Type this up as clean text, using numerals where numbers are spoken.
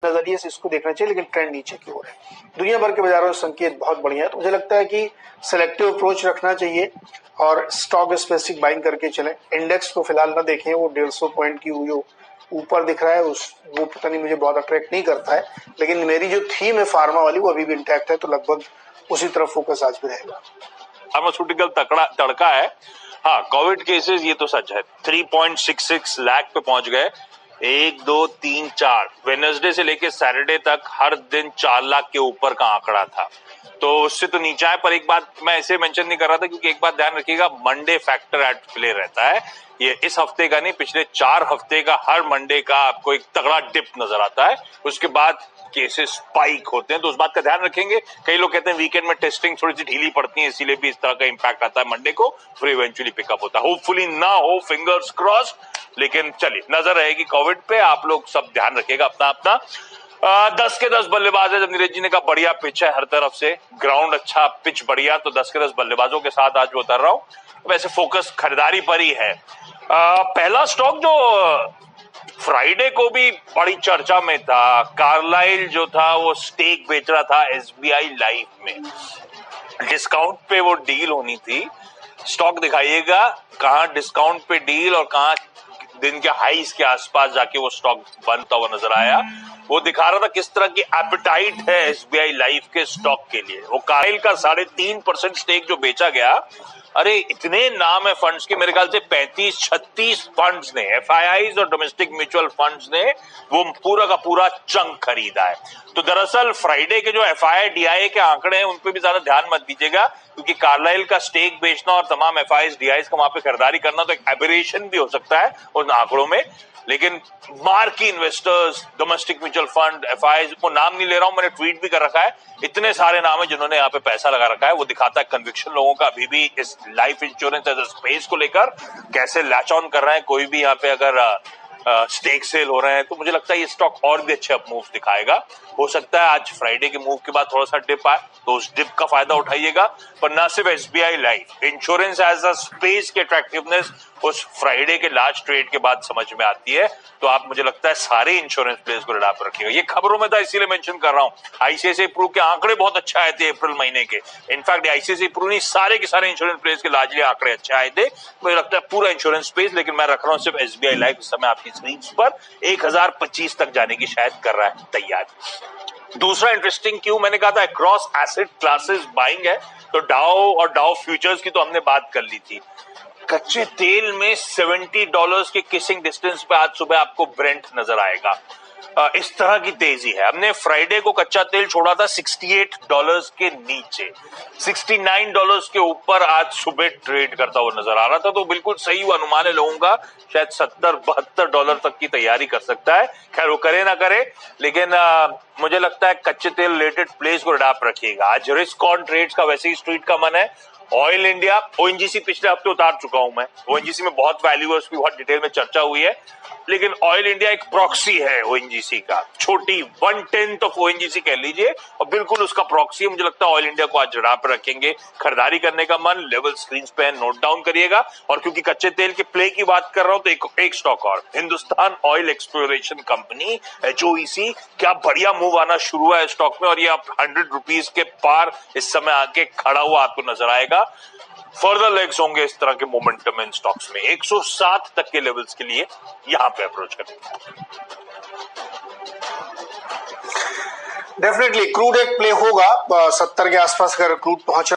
नजरिए से इसको देखना चाहिए, लेकिन ट्रेंड नीचे की ओर है। दुनिया भर के बाजारों में संकेत बहुत बढ़िया है, तो मुझे लगता है कि सिलेक्टिव अप्रोच रखना चाहिए और स्टॉक स्पेसिफिक बाइंग करके चलें। इंडेक्स को फिलहाल ना देखें, वो 150 पॉइंट की जो ऊपर दिख रहा है वो पता नहीं मुझे बहुत अट्रैक्ट नहीं करता है, लेकिन मेरी जो थीम है फार्मा वाली वो अभी भी इंटैक्ट है, तो लगभग उसी तरफ फोकस आज भी रहेगा। फार्मास्यूटिकल तड़का है। हाँ, कोविड केसेस ये तो सच है, 3.66 लाख पे पहुंच गए। 1 2 3 4 वेडनेसडे से लेके सैटरडे तक हर दिन 4 लाख के ऊपर का आंकड़ा था, तो उससे तो नीचा है। पर एक बात मैं ऐसे मेंशन नहीं कर रहा था, क्योंकि एक बात ध्यान रखिएगा, मंडे फैक्टर एट प्ले रहता है। ये इस हफ्ते का नहीं, पिछले 4 हफ्ते का हर मंडे का आपको एक तगड़ा डिप नजर आता है, उसके बाद केसेस स्पाइक होते हैं, तो उस बात का ध्यान रखेंगे। कई लोग कहते हैं वीकेंड में टेस्टिंग थोड़ी सी ढीली पड़ती है, इसीलिए भी इस तरह का इंपैक्ट आता है मंडे को, फिर इवेंचुअली पिकअप होता है। होपफुली ना हो, फिंगर्स क्रॉस, लेकिन चलिए नजर रहेगी कोविड पे। आप लोग सब ध्यान रखिएगा अपना अपना। 10 के 10 बल्लेबाज है, जब नीरज जी ने कहा बढ़िया पिच है हर तरफ से, ग्राउंड अच्छा, पिच बढ़िया, तो 10 के 10 बल्लेबाजों के साथ आज मैं उतर रहा हूं। वैसे फोकस खरीदारी पर ही है। पहला स्टॉक जो फ्राइडे को भी बड़ी चर्चा में था, कार्लाइल जो था वो स्टेक बेच रहा था एसबीआई लाइफ में, डिस्काउंट पे वो डील होनी थी। स्टॉक दिखाइएगा कहां डिस्काउंट पे डील और कहां दिन के हाईस के आसपास जाके वो स्टॉक बनता हुआ नजर आया। वो दिखा रहा था किस तरह की एपेटाइट है एसबीआई लाइफ के स्टॉक के लिए। वो कार्लाइल का 3.5% स्टेक जो बेचा गया, अरे इतने नाम है फंड्स के, मेरे ख्याल से 35-36 फंड्स ने, एफआईआईज और डोमेस्टिक म्यूचुअल फंड्स ने वो पूरा का पूरा चंक खरीदा है। तो दरअसल फ्राइडे के जो एफआईआई डीआईए के आंकड़े हैं उन पे भी ज्यादा ध्यान मत दीजिएगा, क्योंकि कार्लाइल का स्टेक बेचना और तमाम एफआईआईज डीआईएस का वहां पे खरीदारी करना तो एक एबरेशन भी हो सकता है उन आंकड़ों में। लेकिन marquee investors, domestic mutual fund, FIIs को नाम नहीं ले रहा हूं, मैंने ट्वीट भी कर रखा है, इतने सारे नाम है जिन्होंने यहाँ पे पैसा लगा रखा है। वो दिखाता है कन्विक्शन लोगों का अभी भी इस life insurance as a space को लेकर, कैसे लैच ऑन कर रहे हैं। कोई भी यहाँ पे अगर स्टेक सेल हो रहे हैं, तो मुझे लगता है ये स्टॉक और भी अच्छे अप मूव दिखाएगा। हो सकता है आज फ्राइडे के मूव के बाद थोड़ा सा डिप आए, तो उस डिप का फायदा उठाइएगा। पर ना सिर्फ SBI life, insurance as a space की अट्रैक्टिवनेस उस फ्राइडे के लास्ट ट्रेड के बाद समझ में आती है। तो आप, मुझे लगता है, सारे इंश्योरेंस प्लेयर्स को रिडा पर रखिएगा। ये खबरों में था इसीलिए मेंशन कर रहा हूं। आईसीआईसीआई प्रू के आंकड़े बहुत अच्छा आए थे अप्रैल महीने के। इनफैक्ट आईसीआईसीआई प्रू नहीं, सारे के सारे इंश्योरेंस प्लेयर्स के लार्जली आंकड़े अच्छे आए थे। मुझे लगता है पूरा इंश्योरेंस स्पेस, लेकिन मैं रख रहा हूं सिर्फ एसबीआई लाइफ इस समय आपकी स्क्रीन पर 1025 तक जाने की शायद कर रहा है तैयारी। दूसरा इंटरेस्टिंग क्यों, मैंने कहा था अक्रॉस एसेट क्लासेस बाइंग है, तो डाउ और डाउ फ्यूचर्स की तो हमने बात कर ली थी। कच्चे तेल में $70 के किसिंग डिस्टेंस पे आज सुबह आपको ब्रेंट नजर आएगा। इस तरह की तेजी है। हमने फ्राइडे को कच्चा तेल छोड़ा था $68 के नीचे, $69 के ऊपर आज सुबह ट्रेड करता हुआ नजर आ रहा था, तो बिल्कुल सही अनुमान है लोगों का, शायद $70-72 तक की तैयारी कर सकता है। खैर वो करे ना करे, लेकिन मुझे लगता है कच्चे तेल रिलेटेड प्लेस को अडाप्ट रखिएगा। आज रिस्क ऑन ट्रेड्स का वैसे ही स्ट्रीट का मन है। ऑयल इंडिया, ओएनजीसी पिछले हफ्ते उतार चुका हूं मैं, ओएनजीसी में बहुत वैल्यूअर्स की बहुत डिटेल में चर्चा हुई है, लेकिन ऑयल इंडिया एक प्रॉक्सी है ओएनजीसी का, छोटी 1/10 ऑफ ओएनजीसी कह लीजिए, और बिल्कुल उसका प्रॉक्सी है। मुझे लगता है ऑयल इंडिया को आज जड़ा पर रखेंगे। खरीदारी करने का मन, लेवल स्क्रीन पे नोट डाउन करिएगा। और क्योंकि कच्चे तेल के प्ले की बात कर रहा हूं, तो एक स्टॉक और, Hindustan oil exploration company HOEC, क्या बढ़िया मूव आना शुरू हुआ है स्टॉक में, और ये आप 100 रुपीज के पार इस समय आके खड़ा हुआ आपको नजर आएगा। फर्दर लेग्स होंगे इस तरह के मोमेंटम इन स्टॉक्स में। 107 तक के लेवल्स के लिए यहां पे अप्रोच करें। डेफिनेटली क्रूड एक प्ले होगा, 70 के आसपास अगर क्रूड पहुंचा